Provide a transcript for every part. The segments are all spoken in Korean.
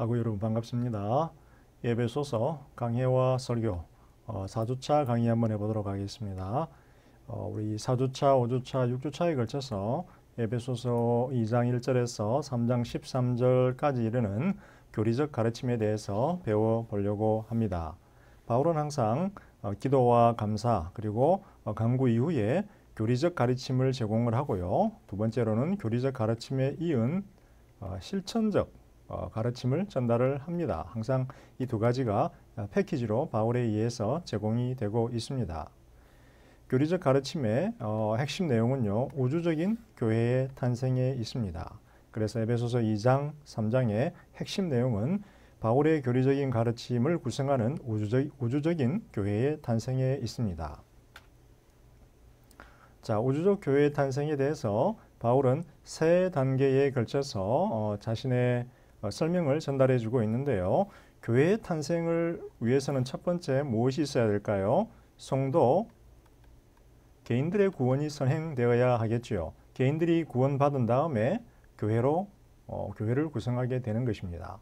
하고 여러분 반갑습니다. 에베소서 강해와 설교 4주차 강의 한번 해보도록 하겠습니다. 우리 4주차, 5주차, 6주차에 걸쳐서 에베소서 2장 1절에서 3장 13절까지 이르는 교리적 가르침에 대해서 배워보려고 합니다. 바울은 항상 기도와 감사 그리고 간구 이후에 교리적 가르침을 제공을 하고요. 두 번째로는 교리적 가르침에 이은 실천적 가르침을 전달을 합니다. 항상 이 두 가지가 패키지로 바울에 의해서 제공이 되고 있습니다. 교리적 가르침의 핵심 내용은요, 우주적인 교회의 탄생에 있습니다. 그래서 에베소서 2장, 3장의 핵심 내용은 바울의 교리적인 가르침을 구성하는 우주적인 교회의 탄생에 있습니다. 자, 우주적 교회의 탄생에 대해서 바울은 세 단계에 걸쳐서 자신의 설명을 전달해 주고 있는데요. 교회의 탄생을 위해서는 첫 번째 무엇이 있어야 될까요? 성도, 개인들의 구원이 선행되어야 하겠지요. 개인들이 구원받은 다음에 교회를 구성하게 되는 것입니다.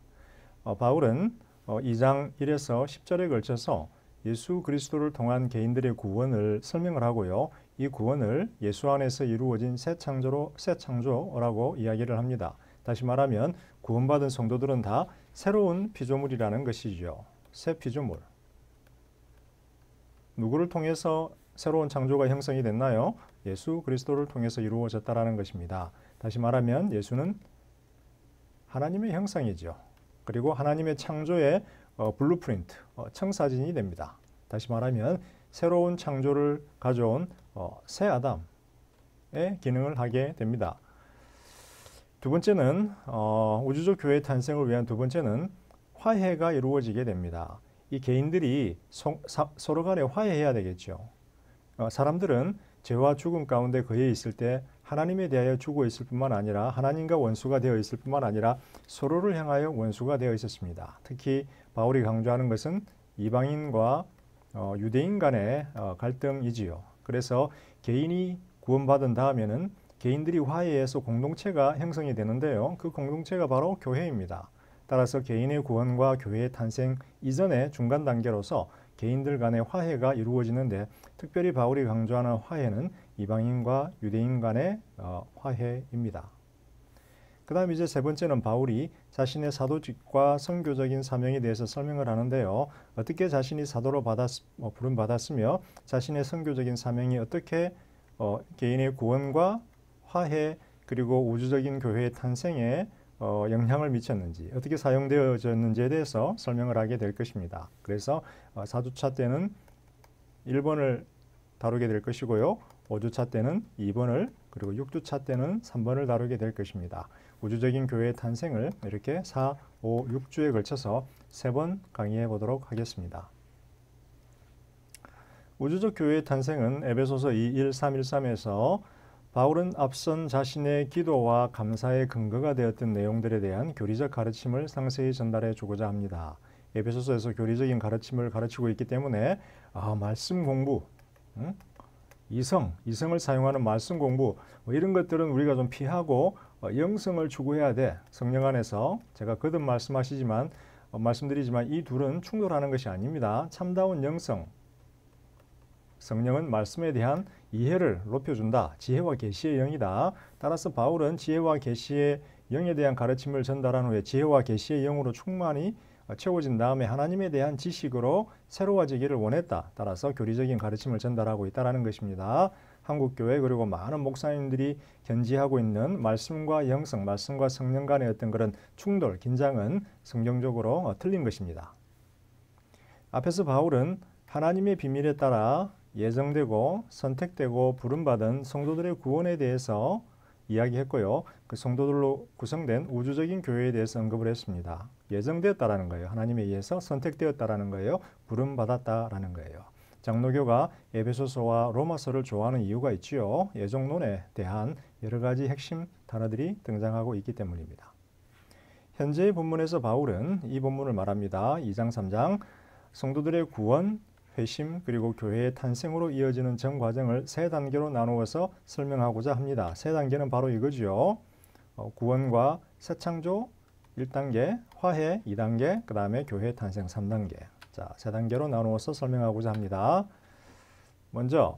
바울은 2장 1에서 10절에 걸쳐서 예수 그리스도를 통한 개인들의 구원을 설명을 하고요. 이 구원을 예수 안에서 이루어진 새 창조라고 이야기를 합니다. 다시 말하면 구원받은 성도들은 다 새로운 피조물이라는 것이죠. 새 피조물. 누구를 통해서 새로운 창조가 형성이 됐나요? 예수 그리스도를 통해서 이루어졌다라는 것입니다. 다시 말하면 예수는 하나님의 형상이죠. 그리고 하나님의 창조의 블루프린트, 청사진이 됩니다. 다시 말하면 새로운 창조를 가져온 새 아담의 기능을 하게 됩니다. 두 번째는 우주적 교회의 탄생을 위한 두 번째는 화해가 이루어지게 됩니다. 이 개인들이 서로 간에 화해해야 되겠죠. 사람들은 죄와 죽음 가운데 거해 있을 때 하나님에 대하여 죽어 있을 뿐만 아니라 하나님과 원수가 되어 있을 뿐만 아니라 서로를 향하여 원수가 되어 있었습니다. 특히 바울이 강조하는 것은 이방인과 유대인 간의 갈등이지요. 그래서 개인이 구원받은 다음에는 개인들이 화해해서 공동체가 형성이 되는데요. 그 공동체가 바로 교회입니다. 따라서 개인의 구원과 교회의 탄생 이전의 중간 단계로서 개인들 간의 화해가 이루어지는데 특별히 바울이 강조하는 화해는 이방인과 유대인 간의 화해입니다. 그 다음 이제 세 번째는 바울이 자신의 사도직과 선교적인 사명에 대해서 설명을 하는데요. 어떻게 자신이 사도로 부름받았으며 자신의 선교적인 사명이 어떻게 개인의 구원과 화해 그리고 우주적인 교회의 탄생에 영향을 미쳤는지 어떻게 사용되어졌는지에 대해서 설명을 하게 될 것입니다. 그래서 4주차 때는 1번을 다루게 될 것이고요. 5주차 때는 2번을 그리고 6주차 때는 3번을 다루게 될 것입니다. 우주적인 교회의 탄생을 이렇게 4, 5, 6주에 걸쳐서 3번 강의해 보도록 하겠습니다. 우주적 교회의 탄생은 에베소서 2, 1, 3, 1, 3에서 바울은 앞선 자신의 기도와 감사의 근거가 되었던 내용들에 대한 교리적 가르침을 상세히 전달해 주고자 합니다. 에베소서에서 교리적인 가르침을 가르치고 있기 때문에 말씀 공부, 이성을 사용하는 말씀 공부 이런 것들은 우리가 좀 피하고 영성을 추구해야 돼. 성령 안에서 제가 거듭 말씀드리지만 이 둘은 충돌하는 것이 아닙니다. 참다운 영성, 성령은 말씀에 대한 이해를 높여준다. 지혜와 계시의 영이다. 따라서 바울은 지혜와 계시의 영에 대한 가르침을 전달한 후에 지혜와 계시의 영으로 충만히 채워진 다음에 하나님에 대한 지식으로 새로워지기를 원했다. 따라서 교리적인 가르침을 전달하고 있다는 것입니다. 한국교회 그리고 많은 목사님들이 견지하고 있는 말씀과 영성, 말씀과 성령 간의 어떤 그런 충돌, 긴장은 성경적으로 틀린 것입니다. 앞에서 바울은 하나님의 비밀에 따라 예정되고 선택되고 부름받은 성도들의 구원에 대해서 이야기했고요. 그 성도들로 구성된 우주적인 교회에 대해서 언급을 했습니다. 예정되었다라는 거예요. 하나님에 의해서 선택되었다라는 거예요. 부름받았다라는 거예요. 장로교가 에베소서와 로마서를 좋아하는 이유가 있지요. 예정론에 대한 여러 가지 핵심 단어들이 등장하고 있기 때문입니다. 현재의 본문에서 바울은 이 본문을 말합니다. 2장 3장 성도들의 구원, 회심 그리고 교회의 탄생으로 이어지는 전 과정을 세 단계로 나누어서 설명하고자 합니다. 세 단계는 바로 이거지요. 구원과 새 창조 1단계, 화해 2단계, 그 다음에 교회 탄생 3단계. 자, 3단계로 나누어서 설명하고자 합니다. 먼저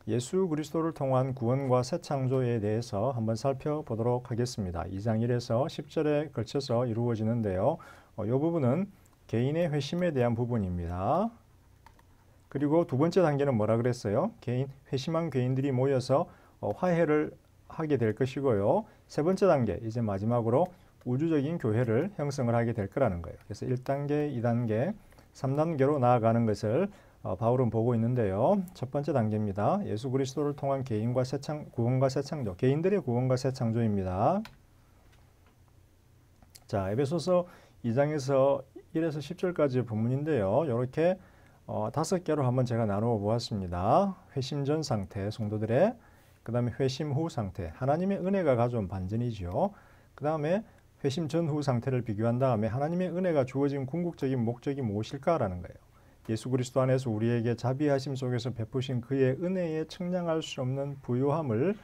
예수 그리스도를 통한 구원과 새 창조에 대해서 한번 살펴보도록 하겠습니다. 2장 1에서 10절에 걸쳐서 이루어지는데요. 이 부분은 개인의 회심에 대한 부분입니다. 그리고 두 번째 단계는 뭐라 그랬어요? 회심한 개인들이 모여서 화해를 하게 될 것이고요. 세 번째 단계, 이제 마지막으로 우주적인 교회를 형성을 하게 될 거라는 거예요. 그래서 1단계, 2단계, 3단계로 나아가는 것을 바울은 보고 있는데요. 첫 번째 단계입니다. 예수 그리스도를 통한 개인과 구원과 새 창조, 개인들의 구원과 새 창조입니다. 자, 에베소서 2장에서 1에서 10절까지의 본문인데요. 이렇게 5개로 한번 제가 나누어 보았습니다. 회심 전 상태, 성도들의, 그 다음에 회심 후 상태, 하나님의 은혜가 가져온 반전이죠. 그 다음에 회심 전후 상태를 비교한 다음에 하나님의 은혜가 주어진 궁극적인 목적이 무엇일까라는 거예요. 예수 그리스도 안에서 우리에게 자비하심 속에서 베푸신 그의 은혜에 측량할 수 없는 부요함을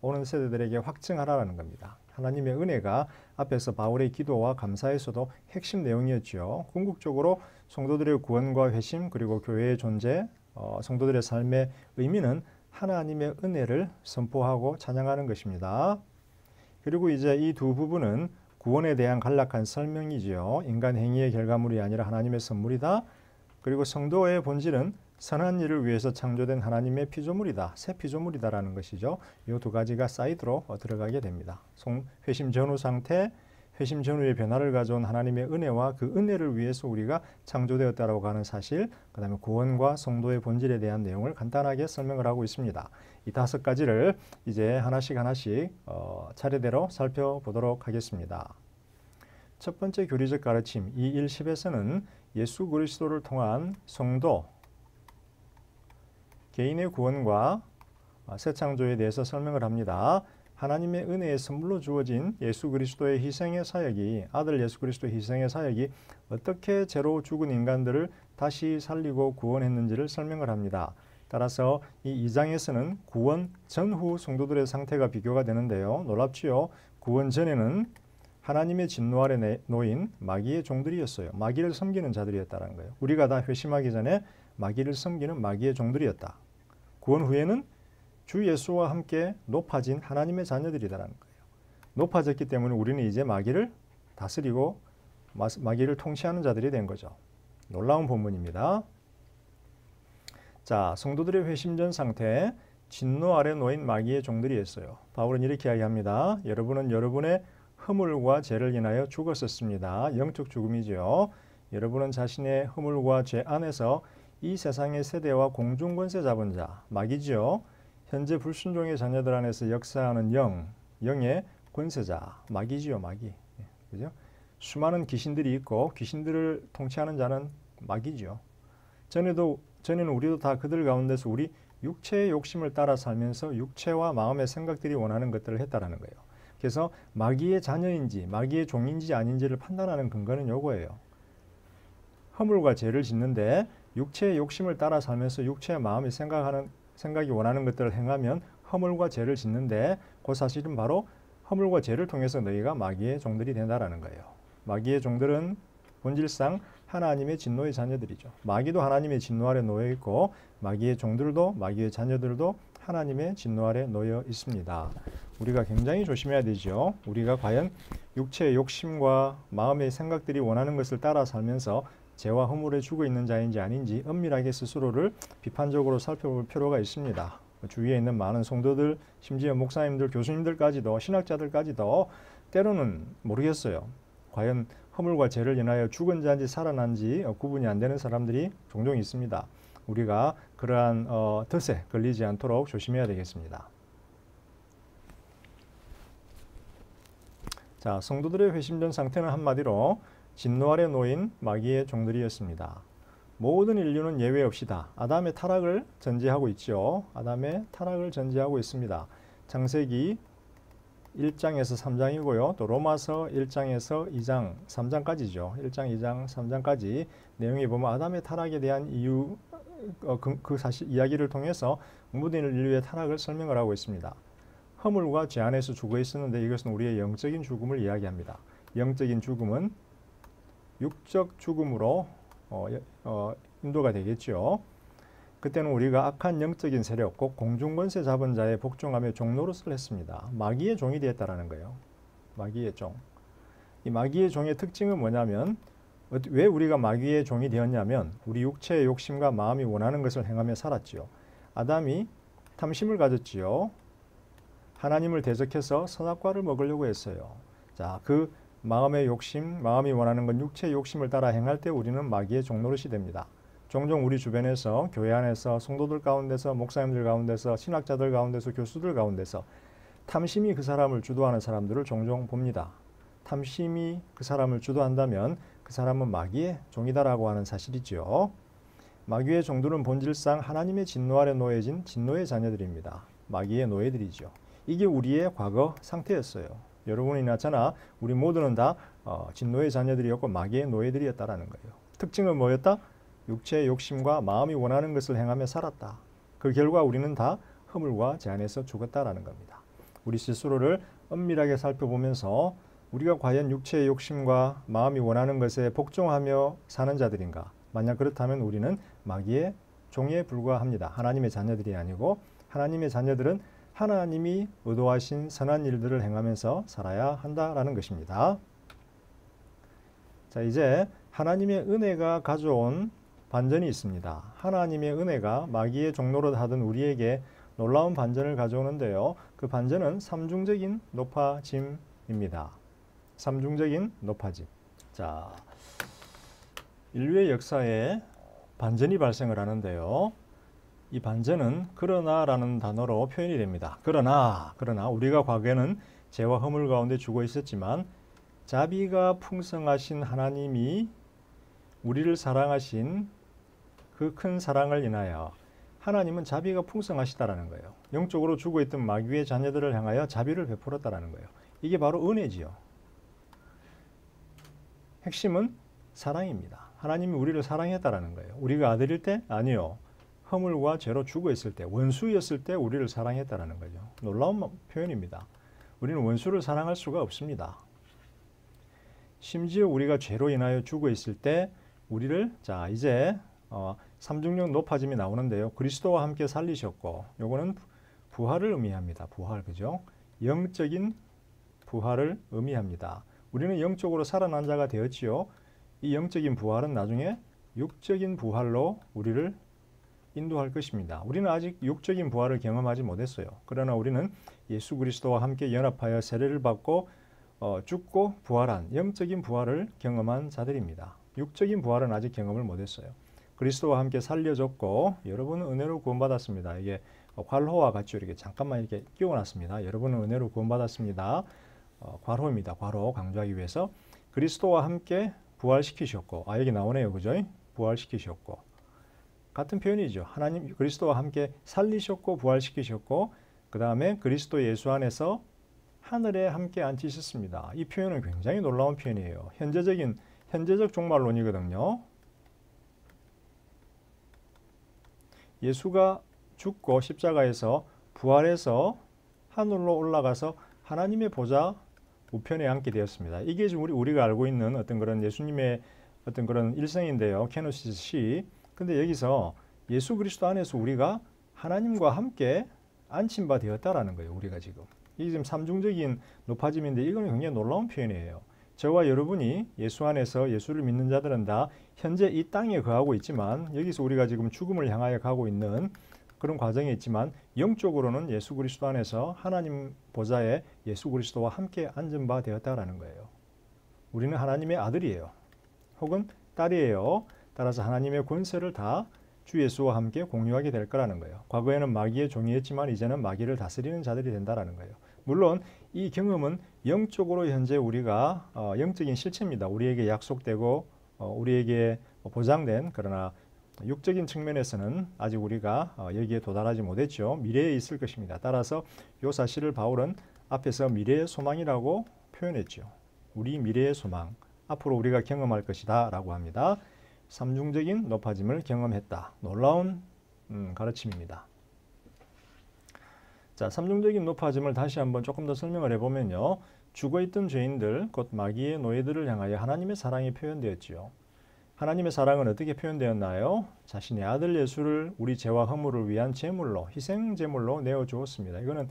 오는 세대들에게 확증하라는 겁니다. 하나님의 은혜가 앞에서 바울의 기도와 감사에서도 핵심 내용이었죠. 궁극적으로 성도들의 구원과 회심 그리고 교회의 존재, 성도들의 삶의 의미는 하나님의 은혜를 선포하고 찬양하는 것입니다. 그리고 이제 이 두 부분은 구원에 대한 간략한 설명이지요. 인간 행위의 결과물이 아니라 하나님의 선물이다. 그리고 성도의 본질은 선한 일을 위해서 창조된 하나님의 피조물이다. 새 피조물이다라는 것이죠. 이 두 가지가 사이드로 들어가게 됩니다. 회심 전후 상태, 회심 전후의 변화를 가져온 하나님의 은혜와 그 은혜를 위해서 우리가 창조되었다라고 하는 사실, 그 다음에 구원과 성도의 본질에 대한 내용을 간단하게 설명을 하고 있습니다. 이 5가지를 이제 하나씩 차례대로 살펴보도록 하겠습니다. 첫 번째 교리적 가르침 2.1.10에서는 예수 그리스도를 통한 성도, 개인의 구원과 새 창조에 대해서 설명을 합니다. 하나님의 은혜의 선물로 주어진 예수 그리스도의 희생의 사역이, 아들 예수 그리스도의 희생의 사역이 어떻게 죄로 죽은 인간들을 다시 살리고 구원했는지를 설명을 합니다. 따라서 이 2장에서는 구원 전후 성도들의 상태가 비교가 되는데요. 놀랍지요? 구원 전에는 하나님의 진노 아래 놓인 마귀의 종들이었어요. 마귀를 섬기는 자들이었다는 거예요. 우리가 다 회심하기 전에 마귀를 섬기는 마귀의 종들이었다. 구원 후에는 주 예수와 함께 높아진 하나님의 자녀들이라는 거예요. 높아졌기 때문에 우리는 이제 마귀를 다스리고 마귀를 통치하는 자들이 된 거죠. 놀라운 본문입니다. 자, 성도들의 회심 전 상태, 진노 아래 놓인 마귀의 종들이었어요. 바울은 이렇게 이야기합니다. 여러분은 여러분의 허물과 죄를 인하여 죽었었습니다. 영적 죽음이죠. 여러분은 자신의 허물과 죄 안에서 이 세상의 세대와 공중 권세 잡은 자, 마귀지요. 현재 불순종의 자녀들 안에서 역사하는 영의 권세자, 마귀지요, 마귀. 그죠? 수많은 귀신들이 있고 귀신들을 통치하는 자는 마귀지요. 전에는 우리도 다 그들 가운데서 우리 육체의 욕심을 따라 살면서 육체와 마음의 생각들이 원하는 것들을 했다라는 거예요. 그래서 마귀의 자녀인지 마귀의 종인지 아닌지를 판단하는 근거는 요거예요. 허물과 죄를 짓는데 육체의 욕심을 따라 살면서 육체의 마음이 생각이 원하는 것들을 행하면 허물과 죄를 짓는데 그 사실은 바로 허물과 죄를 통해서 너희가 마귀의 종들이 된다라는 거예요. 마귀의 종들은 본질상 하나님의 진노의 자녀들이죠. 마귀도 하나님의 진노 아래 놓여 있고 마귀의 종들도 마귀의 자녀들도 하나님의 진노 아래 놓여 있습니다. 우리가 굉장히 조심해야 되죠. 우리가 과연 육체의 욕심과 마음의 생각들이 원하는 것을 따라 살면서 죄와 허물에 죽어 있는 자인지 아닌지 엄밀하게 스스로를 비판적으로 살펴볼 필요가 있습니다. 주위에 있는 많은 성도들, 심지어 목사님들, 교수님들까지도, 신학자들까지도 때로는 모르겠어요. 과연 허물과 죄를 인하여 죽은 자인지 살아난지 구분이 안 되는 사람들이 종종 있습니다. 우리가 그러한 덫에 걸리지 않도록 조심해야 되겠습니다. 자, 성도들의 회심전 상태는 한마디로 진노 아래 놓인 마귀의 종들이었습니다. 모든 인류는 예외 없이 다 아담의 타락을 전제하고 있죠. 아담의 타락을 전제하고 있습니다. 창세기 1장에서 3장이고요. 또 로마서 1장에서 2장, 3장까지죠. 1장, 2장, 3장까지 내용에 보면 아담의 타락에 대한 이유, 그 사실 이야기를 통해서 모든 인류의 타락을 설명을 하고 있습니다. 허물과 죄 안에서 죽어 있었는데 이것은 우리의 영적인 죽음을 이야기합니다. 영적인 죽음은 육적 죽음으로 인도가 되겠죠. 그때는 우리가 악한 영적인 세력, 곧 공중권세 잡은 자의 복종하며 종노릇을 했습니다. 마귀의 종이 되었다라는 거예요. 마귀의 종. 이 마귀의 종의 특징은 뭐냐면, 왜 우리가 마귀의 종이 되었냐면 우리 육체의 욕심과 마음이 원하는 것을 행하며 살았지요. 아담이 탐심을 가졌지요. 하나님을 대적해서 선악과를 먹으려고 했어요. 자, 그 마음의 욕심, 마음이 원하는 건 육체의 욕심을 따라 행할 때 우리는 마귀의 종노릇이 됩니다. 종종 우리 주변에서, 교회 안에서, 성도들 가운데서, 목사님들 가운데서, 신학자들 가운데서, 교수들 가운데서 탐심이 그 사람을 주도하는 사람들을 종종 봅니다. 탐심이 그 사람을 주도한다면 그 사람은 마귀의 종이다라고 하는 사실이죠. 마귀의 종들은 본질상 하나님의 진노 아래 놓여진 진노의 자녀들입니다. 마귀의 노예들이죠. 이게 우리의 과거 상태였어요. 여러분이나 저나 우리 모두는 다 진노의 자녀들이었고 마귀의 노예들이었다라는 거예요. 특징은 뭐였다? 육체의 욕심과 마음이 원하는 것을 행하며 살았다. 그 결과 우리는 다 허물과 죄 안에서 죽었다라는 겁니다. 우리 스스로를 엄밀하게 살펴보면서 우리가 과연 육체의 욕심과 마음이 원하는 것에 복종하며 사는 자들인가? 만약 그렇다면 우리는 마귀의 종에 불과합니다. 하나님의 자녀들이 아니고, 하나님의 자녀들은 하나님이 의도하신 선한 일들을 행하면서 살아야 한다라는 것입니다. 자, 이제 하나님의 은혜가 가져온 반전이 있습니다. 하나님의 은혜가 마귀의 종노릇 하던 우리에게 놀라운 반전을 가져오는데요. 그 반전은 삼중적인 높아짐입니다. 삼중적인 높아짐. 자, 인류의 역사에 반전이 발생을 하는데요. 이 반전은 그러나라는 단어로 표현이 됩니다. 그러나 우리가 과거에는 죄와 허물 가운데 죽어 있었지만 자비가 풍성하신 하나님이 우리를 사랑하신 그 큰 사랑을 인하여 하나님은 자비가 풍성하시다라는 거예요. 영적으로 죽어있던 마귀의 자녀들을 향하여 자비를 베풀었다라는 거예요. 이게 바로 은혜지요. 핵심은 사랑입니다. 하나님이 우리를 사랑했다라는 거예요. 우리가 아들일 때? 아니요. 허물과 죄로 죽어있을 때, 원수였을 때 우리를 사랑했다라는 거죠. 놀라운 표현입니다. 우리는 원수를 사랑할 수가 없습니다. 심지어 우리가 죄로 인하여 죽어있을 때 우리를, 자, 이제 삼중력 높아짐이 나오는데요. 그리스도와 함께 살리셨고, 요거는 부활을 의미합니다. 부활, 그죠? 영적인 부활을 의미합니다. 우리는 영적으로 살아난 자가 되었지요. 이 영적인 부활은 나중에 육적인 부활로 우리를 인도할 것입니다. 우리는 아직 육적인 부활을 경험하지 못했어요. 그러나 우리는 예수 그리스도와 함께 연합하여 세례를 받고 죽고 부활한 영적인 부활을 경험한 자들입니다. 육적인 부활은 아직 경험을 못했어요. 그리스도와 함께 살려졌고 여러분은 은혜로 구원받았습니다. 이게 괄호와 같이 이렇게 잠깐만 이렇게 끼워놨습니다. 여러분은 은혜로 구원받았습니다. 괄호입니다. 괄호 강조하기 위해서 그리스도와 함께 부활시키셨고, 여기 나오네요, 그죠? 부활시키셨고, 같은 표현이죠. 하나님 그리스도와 함께 살리셨고 부활시키셨고, 그 다음에 그리스도 예수 안에서 하늘에 함께 앉히셨습니다. 이 표현은 굉장히 놀라운 표현이에요. 현재적 종말론이거든요. 예수가 죽고 십자가에서 부활해서 하늘로 올라가서 하나님의 보좌 우편에 앉게 되었습니다. 이게 지금 우리가 알고 있는 어떤 그런 예수님의 어떤 그런 일생인데요. 케노시스 시. 근데 여기서 예수 그리스도 안에서 우리가 하나님과 함께 앉힌 바 되었다라는 거예요. 우리가 지금. 이게 지금 삼중적인 높아짐인데 이거는 굉장히 놀라운 표현이에요. 저와 여러분이 예수 안에서 예수를 믿는 자들은 다 현재 이 땅에 거하고 있지만 여기서 우리가 지금 죽음을 향하여 가고 있는 그런 과정에 있지만 영적으로는 예수 그리스도 안에서 하나님 보좌에 예수 그리스도와 함께 앉은 바 되었다라는 거예요. 우리는 하나님의 아들이에요. 혹은 딸이에요. 따라서 하나님의 권세를 다 주 예수와 함께 공유하게 될 거라는 거예요. 과거에는 마귀의 종이었지만 이제는 마귀를 다스리는 자들이 된다라는 거예요. 물론 이 경험은 영적으로 현재 우리가 영적인 실체입니다. 우리에게 약속되고 우리에게 보장된, 그러나 육적인 측면에서는 아직 우리가 여기에 도달하지 못했죠. 미래에 있을 것입니다. 따라서 이 사실을 바울은 앞에서 미래의 소망이라고 표현했죠. 우리 미래의 소망, 앞으로 우리가 경험할 것이다 라고 합니다. 삼중적인 높아짐을 경험했다. 놀라운 가르침입니다. 자, 삼중적인 높아짐을 다시 한번 조금 더 설명을 해보면요. 죽어있던 죄인들, 곧 마귀의 노예들을 향하여 하나님의 사랑이 표현되었지요. 하나님의 사랑은 어떻게 표현되었나요? 자신의 아들 예수를 우리 죄와 허물을 위한 제물로, 희생 제물로 내어주었습니다. 이거는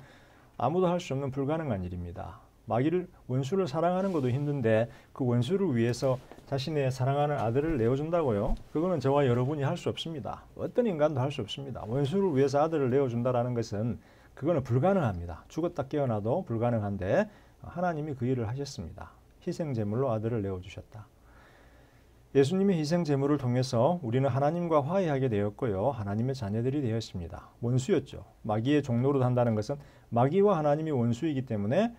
아무도 할 수 없는 불가능한 일입니다. 마귀를, 원수를 사랑하는 것도 힘든데 그 원수를 위해서 자신의 사랑하는 아들을 내어준다고요? 그거는 저와 여러분이 할 수 없습니다. 어떤 인간도 할 수 없습니다. 원수를 위해서 아들을 내어준다라는 것은 그거는 불가능합니다. 죽었다 깨어나도 불가능한데 하나님이 그 일을 하셨습니다. 희생 제물로 아들을 내어주셨다. 예수님의 희생 제물을 통해서 우리는 하나님과 화해하게 되었고요. 하나님의 자녀들이 되었습니다. 원수였죠. 마귀의 종노릇 한다는 것은 마귀와 하나님이 원수이기 때문에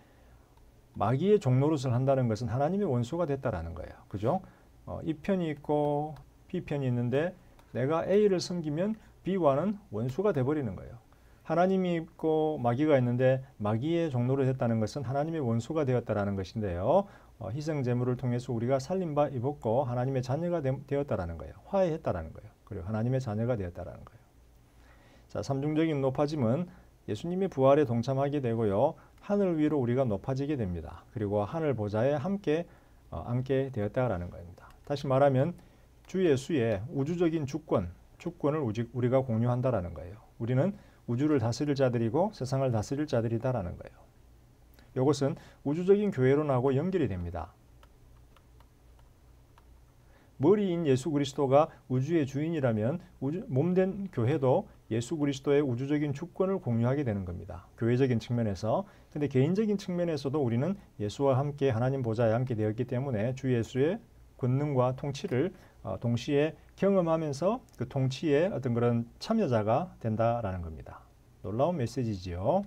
마귀의 종노릇을 한다는 것은 하나님의 원수가 됐다라는 거예요. 그죠? 이 편이 있고 B 편이 있는데 내가 A를 섬기면 B와는 원수가 돼버리는 거예요. 하나님이 있고 마귀가 있는데 마귀의 종노릇을 했다는 것은 하나님의 원수가 되었다라는 것인데요. 희생 제물을 통해서 우리가 살림바 입었고 하나님의 자녀가 되었다라는 거예요. 화해했다라는 거예요. 그리고 하나님의 자녀가 되었다라는 거예요. 자, 삼중적인 높아짐은 예수님의 부활에 동참하게 되고요. 하늘 위로 우리가 높아지게 됩니다. 그리고 하늘 보좌에 함께 앉게 되었다라는 겁니다. 다시 말하면 주 예수의 우주적인 주권을 우리가 공유한다라는 거예요. 우리는 우주를 다스릴 자들이고 세상을 다스릴 자들이다라는 거예요. 이것은 우주적인 교회론하고 연결이 됩니다. 머리인 예수 그리스도가 우주의 주인이라면 몸된 교회도 예수 그리스도의 우주적인 주권을 공유하게 되는 겁니다. 교회적인 측면에서. 근데 개인적인 측면에서도 우리는 예수와 함께 하나님 보좌에 앉게 되었기 때문에 주 예수의 권능과 통치를 동시에 경험하면서 그 통치에 어떤 그런 참여자가 된다라는 겁니다. 놀라운 메시지지요.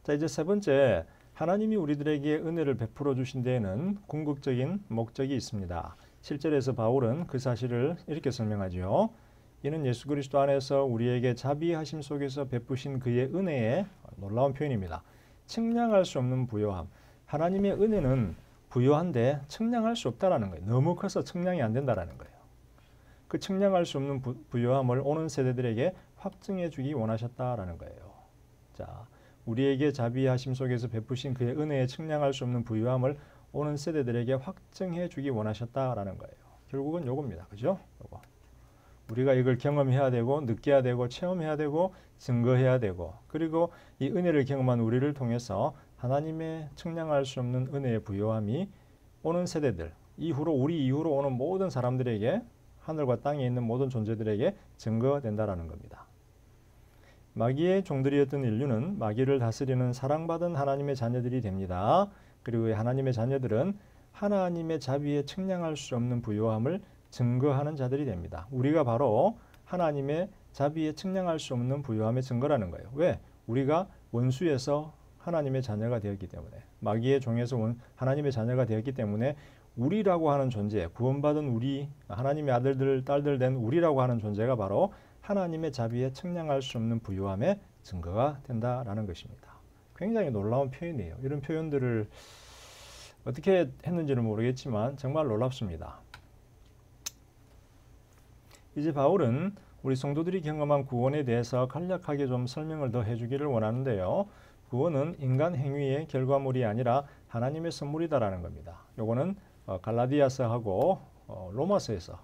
자, 이제 세 번째, 하나님이 우리들에게 은혜를 베풀어 주신 데에는 궁극적인 목적이 있습니다. 7절에서 바울은 그 사실을 이렇게 설명하죠. 이는 예수 그리스도 안에서 우리에게 자비하심 속에서 베푸신 그의 은혜의 놀라운 표현입니다. 측량할 수 없는 부요함. 하나님의 은혜는 부요한데 측량할 수 없다라는 거예요. 너무 커서 측량이 안 된다라는 거예요. 그 측량할 수 없는 부요함을 오는 세대들에게 확증해 주기 원하셨다라는 거예요. 자, 우리에게 자비하심 속에서 베푸신 그의 은혜에 측량할 수 없는 부유함을 오는 세대들에게 확증해 주기 원하셨다라는 거예요. 결국은 요겁니다. 그죠? 요거. 우리가 이걸 경험해야 되고 느껴야 되고 체험해야 되고 증거해야 되고 그리고 이 은혜를 경험한 우리를 통해서 하나님의 측량할 수 없는 은혜의 부요함이 오는 세대들 이후로 우리 이후로 오는 모든 사람들에게 하늘과 땅에 있는 모든 존재들에게 증거된다라는 겁니다. 마귀의 종들이었던 인류는 마귀를 다스리는 사랑받은 하나님의 자녀들이 됩니다. 그리고 하나님의 자녀들은 하나님의 자비에 측량할 수 없는 부요함을 증거하는 자들이 됩니다. 우리가 바로 하나님의 자비에 측량할 수 없는 부요함의 증거라는 거예요. 왜? 우리가 원수에서 하나님의 자녀가 되었기 때문에 마귀의 종에서 하나님의 자녀가 되었기 때문에 우리라고 하는 존재, 구원받은 우리, 하나님의 아들들, 딸들 된 우리라고 하는 존재가 바로 하나님의 자비에 측량할 수 없는 부요함의 증거가 된다라는 것입니다. 굉장히 놀라운 표현이에요. 이런 표현들을 어떻게 했는지는 모르겠지만 정말 놀랍습니다. 이제 바울은 우리 성도들이 경험한 구원에 대해서 간략하게 좀 설명을 더 해주기를 원하는데요. 구원은 인간 행위의 결과물이 아니라 하나님의 선물이다라는 겁니다. 요거는 갈라디아서하고 로마서에서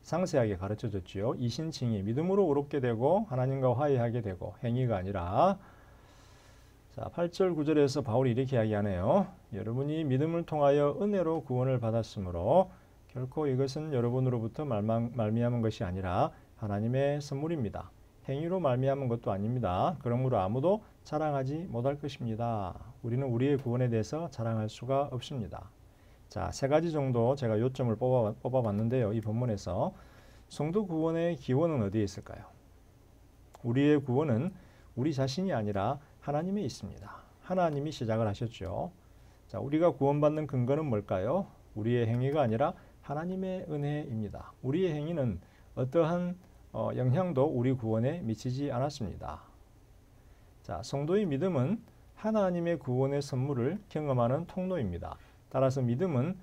상세하게 가르쳐줬지요. 이신칭의 믿음으로 의롭게 되고 하나님과 화해하게 되고 행위가 아니라 자 8절 9절에서 바울이 이렇게 이야기하네요. 여러분이 믿음을 통하여 은혜로 구원을 받았으므로 결코 이것은 여러분으로부터 말미암은 것이 아니라 하나님의 선물입니다. 행위로 말미암은 것도 아닙니다. 그러므로 아무도 자랑하지 못할 것입니다. 우리는 우리의 구원에 대해서 자랑할 수가 없습니다. 자, 세 가지 정도 제가 요점을 뽑아봤는데요. 이 본문에서 성도 구원의 기원은 어디에 있을까요? 우리의 구원은 우리 자신이 아니라 하나님에 있습니다. 하나님이 시작을 하셨죠. 자, 우리가 구원받는 근거는 뭘까요? 우리의 행위가 아니라 하나님의 은혜입니다. 우리의 행위는 어떠한 영향도 우리 구원에 미치지 않았습니다. 자, 성도의 믿음은 하나님의 구원의 선물을 경험하는 통로입니다. 따라서 믿음은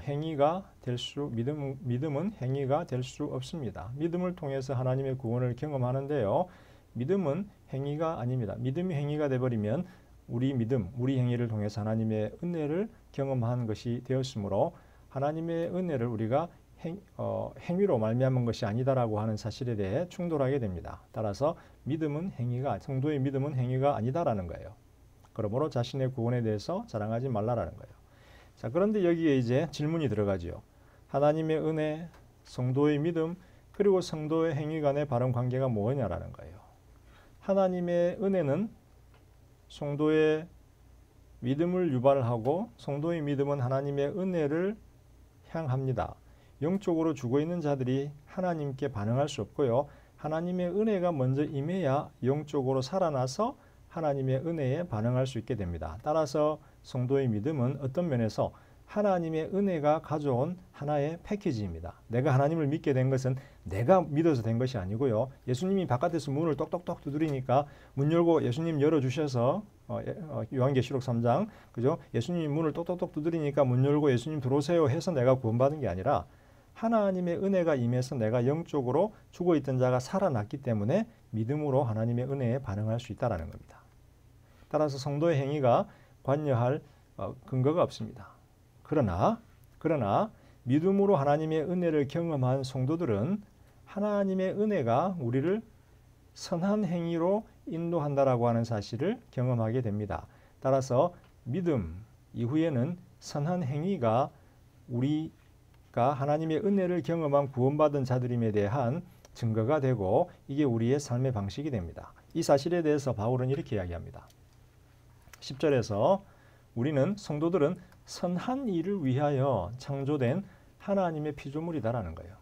행위가 될 수 없습니다. 믿음을 통해서 하나님의 구원을 경험하는데요. 믿음은 행위가 아닙니다. 믿음이 행위가 되어버리면 우리 믿음, 우리 행위를 통해서 하나님의 은혜를 경험한 것이 되었으므로 하나님의 은혜를 우리가 행위로 말미암은 것이 아니다라고 하는 사실에 대해 충돌하게 됩니다. 따라서 성도의 믿음은 행위가 아니다라는 거예요. 그러므로 자신의 구원에 대해서 자랑하지 말라라는 거예요. 자, 그런데 여기에 이제 질문이 들어가지요. 하나님의 은혜, 성도의 믿음, 그리고 성도의 행위 간의 바른 관계가 뭐냐라는 거예요. 하나님의 은혜는 성도의 믿음을 유발하고 성도의 믿음은 하나님의 은혜를 향합니다. 영적으로 죽어 있는 자들이 하나님께 반응할 수 없고요. 하나님의 은혜가 먼저 임해야 영적으로 살아나서 하나님의 은혜에 반응할 수 있게 됩니다. 따라서 성도의 믿음은 어떤 면에서 하나님의 은혜가 가져온 하나의 패키지입니다. 내가 하나님을 믿게 된 것은 내가 믿어서 된 것이 아니고요. 예수님이 바깥에서 문을 똑똑똑 두드리니까 문 열고 예수님 열어주셔서 요한계시록 3장 그죠? 예수님이 문을 똑똑똑 두드리니까 문 열고 예수님 들어오세요 해서 내가 구원받은 게 아니라 하나님의 은혜가 임해서 내가 영적으로 죽어있던 자가 살아났기 때문에 믿음으로 하나님의 은혜에 반응할 수 있다는 겁니다. 따라서 성도의 행위가 관여할 근거가 없습니다. 그러나 믿음으로 하나님의 은혜를 경험한 성도들은 하나님의 은혜가 우리를 선한 행위로 인도한다라고 하는 사실을 경험하게 됩니다. 따라서 믿음 이후에는 선한 행위가 우리가 하나님의 은혜를 경험한 구원받은 자들임에 대한 증거가 되고 이게 우리의 삶의 방식이 됩니다. 이 사실에 대해서 바울은 이렇게 이야기합니다. 10절에서 우리는 성도들은 선한 일을 위하여 창조된 하나님의 피조물이다라는 거예요.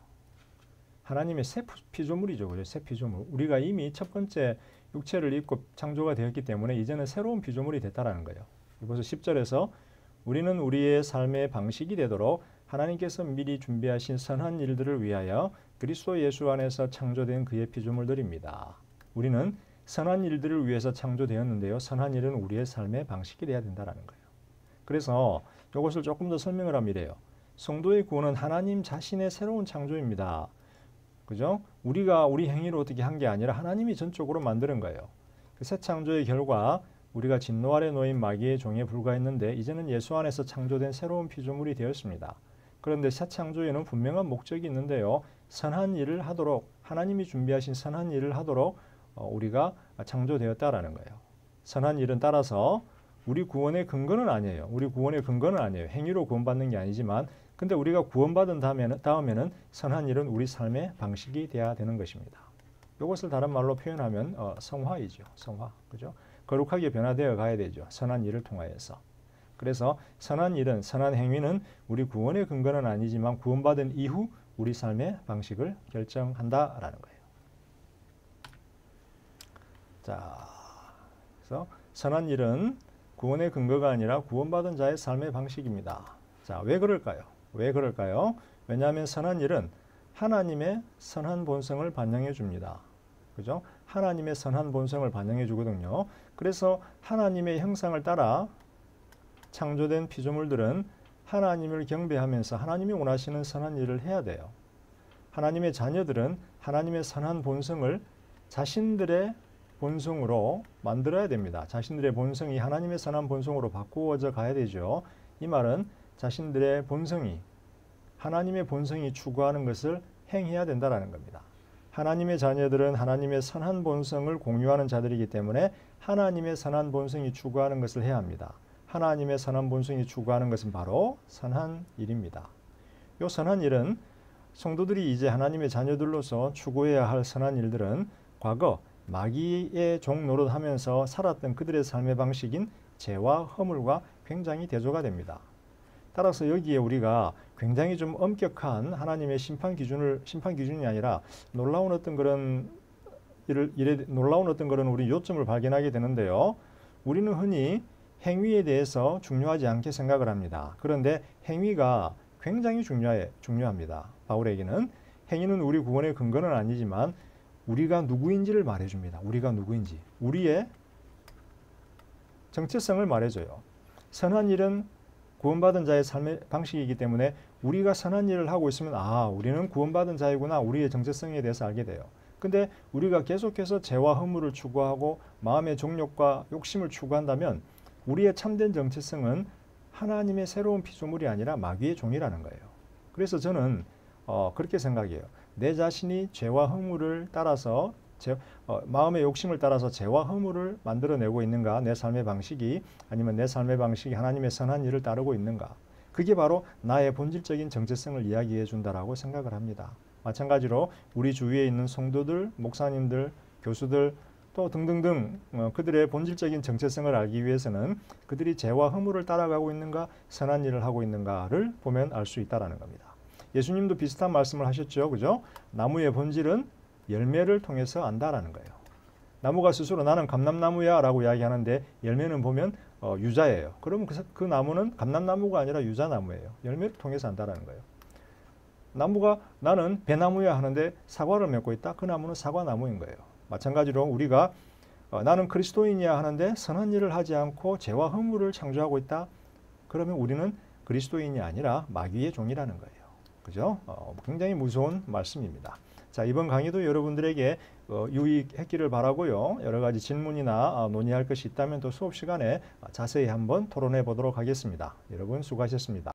하나님의 새 피조물이죠. 그죠? 새 피조물. 우리가 이미 첫 번째 육체를 입고 창조가 되었기 때문에 이제는 새로운 피조물이 됐다라는 거예요. 그래서 10절에서 우리는 우리의 삶의 방식이 되도록 하나님께서 미리 준비하신 선한 일들을 위하여 그리스도 예수 안에서 창조된 그의 피조물들입니다. 우리는 선한 일들을 위해서 창조되었는데요. 선한 일은 우리의 삶의 방식이 되어야 된다는 거예요. 그래서 이것을 조금 더 설명을 하면 이래요. 성도의 구원은 하나님 자신의 새로운 창조입니다. 그죠? 우리가 우리 행위로 어떻게 한 게 아니라 하나님이 전적으로 만드는 거예요. 그 새 창조의 결과 우리가 진노 아래 놓인 마귀의 종에 불과했는데 이제는 예수 안에서 창조된 새로운 피조물이 되었습니다. 그런데 새 창조에는 분명한 목적이 있는데요. 선한 일을 하도록 하나님이 준비하신 선한 일을 하도록 우리가 창조되었다라는 거예요. 선한 일은 따라서 우리 구원의 근거는 아니에요. 우리 구원의 근거는 아니에요. 행위로 구원받는 게 아니지만 근데 우리가 구원받은 다음에는 선한 일은 우리 삶의 방식이 되어야 되는 것입니다. 이것을 다른 말로 표현하면 성화이죠. 성화. 그죠? 거룩하게 변화되어 가야 되죠. 선한 일을 통하여서. 그래서 선한 일은 선한 행위는 우리 구원의 근거는 아니지만 구원받은 이후 우리 삶의 방식을 결정한다라는 거예요. 자, 그래서 선한 일은 구원의 근거가 아니라 구원받은 자의 삶의 방식입니다. 자, 왜 그럴까요? 왜 그럴까요? 왜냐하면 선한 일은 하나님의 선한 본성을 반영해 줍니다. 그죠? 하나님의 선한 본성을 반영해 주거든요. 그래서 하나님의 형상을 따라 창조된 피조물들은 하나님을 경배하면서 하나님이 원하시는 선한 일을 해야 돼요. 하나님의 자녀들은 하나님의 선한 본성을 자신들의 본성으로 만들어야 됩니다. 자신들의 본성이 하나님의 선한 본성으로 바꾸어져 가야 되죠. 이 말은 자신들의 본성이 하나님의 본성이 추구하는 것을 행해야 된다는 겁니다. 하나님의 자녀들은 하나님의 선한 본성을 공유하는 자들이기 때문에 하나님의 선한 본성이 추구하는 것을 해야 합니다. 하나님의 선한 본성이 추구하는 것은 바로 선한 일입니다. 이 선한 일은 성도들이 이제 하나님의 자녀들로서 추구해야 할 선한 일들은 과거 마귀의 종 노릇하면서 살았던 그들의 삶의 방식인 죄와 허물과 굉장히 대조가 됩니다. 따라서 여기에 우리가 굉장히 좀 엄격한 하나님의 심판 기준이 아니라 놀라운 어떤 그런 우리 요점을 발견하게 되는데요. 우리는 흔히 행위에 대해서 중요하지 않게 생각을 합니다. 그런데 행위가 굉장히 중요합니다. 바울에게는 행위는 우리 구원의 근거는 아니지만 우리가 누구인지를 말해줍니다. 우리가 누구인지. 우리의 정체성을 말해줘요. 선한 일은 구원받은 자의 삶의 방식이기 때문에 우리가 선한 일을 하고 있으면 우리는 구원받은 자이구나 우리의 정체성에 대해서 알게 돼요. 근데 우리가 계속해서 죄와 허물을 추구하고 마음의 정욕과 욕심을 추구한다면 우리의 참된 정체성은 하나님의 새로운 피조물이 아니라 마귀의 종이라는 거예요. 그래서 저는 그렇게 생각해요. 내 자신이 죄와 허물을 따라서 마음의 욕심을 따라서 죄와 허물을 만들어내고 있는가, 내 삶의 방식이, 아니면 내 삶의 방식이 하나님의 선한 일을 따르고 있는가, 그게 바로 나의 본질적인 정체성을 이야기해 준다라고 생각을 합니다. 마찬가지로 우리 주위에 있는 성도들, 목사님들, 교수들 또 등등등 그들의 본질적인 정체성을 알기 위해서는 그들이 죄와 허물을 따라가고 있는가, 선한 일을 하고 있는가를 보면 알 수 있다라는 겁니다. 예수님도 비슷한 말씀을 하셨죠. 그죠? 나무의 본질은 열매를 통해서 안다라는 거예요. 나무가 스스로 나는 감람나무야 라고 이야기하는데 열매는 보면 유자예요. 그러면 그 나무는 감람나무가 아니라 유자나무예요. 열매를 통해서 안다라는 거예요. 나무가 나는 배나무야 하는데 사과를 맺고 있다. 그 나무는 사과나무인 거예요. 마찬가지로 우리가 나는 그리스도인이야 하는데 선한 일을 하지 않고 죄와 허물을 창조하고 있다. 그러면 우리는 그리스도인이 아니라 마귀의 종이라는 거예요. 그죠? 굉장히 무서운 말씀입니다. 자, 이번 강의도 여러분들에게 유익했기를 바라고요. 여러 가지 질문이나 논의할 것이 있다면 또 수업 시간에 자세히 한번 토론해 보도록 하겠습니다. 여러분 수고하셨습니다.